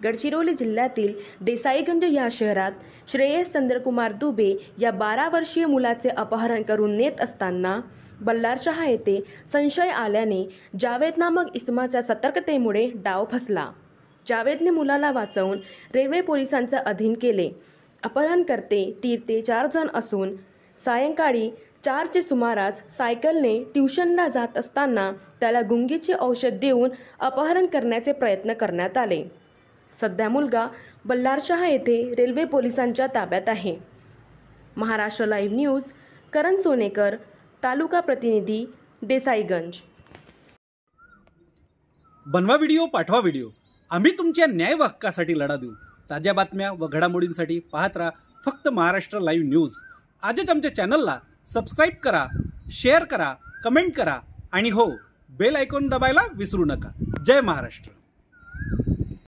गडचिरोली जिल्ह्यातील देसाईगंज या शहरात श्रेयस चंद्रकुमार दुबे या 12 वर्षीय मुलाचे अपहरण करून नेत असताना बल्लारशहा येथे संशय आल्याने जावेद नामक इसमाच्या सतर्कतेमुळे डाव फसला। जावेदने मुलाला वाचवून रेल्वे पोलिसांच्या अधीन केले। अपहरणकर्ते 3 ते 4 जण असून सायंकाळी 4च्या सुमारास सायकलने ट्युशनला जात असताना त्याला गुंगीचे औषध देऊन अपहरण करण्याचे प्रयत्न करण्यात आले। सध्या मुलगा बल्लारशहा येथे रेल्वे पोलिसांच्या ताब्यात आहे। महाराष्ट्र लाईव्ह न्यूज, करण सोनेकर, तालुका प्रतिनिधी, देसाईगंज। बनवा व्हिडिओ, पाठवा व्हिडिओ, आम्ही तुमच्या न्याय व हक्कासाठी लढा देऊ। ताज्या बातम्या व घडामोडींसाठी पाहत राहा फक्त महाराष्ट्र लाईव्ह न्यूज। आजच आमच्या चॅनलला सबस्क्राइब करा, शेअर करा, कमेंट करा आणि हो, बेल आयकॉन दबायला विसरू नका। जय महाराष्ट्र।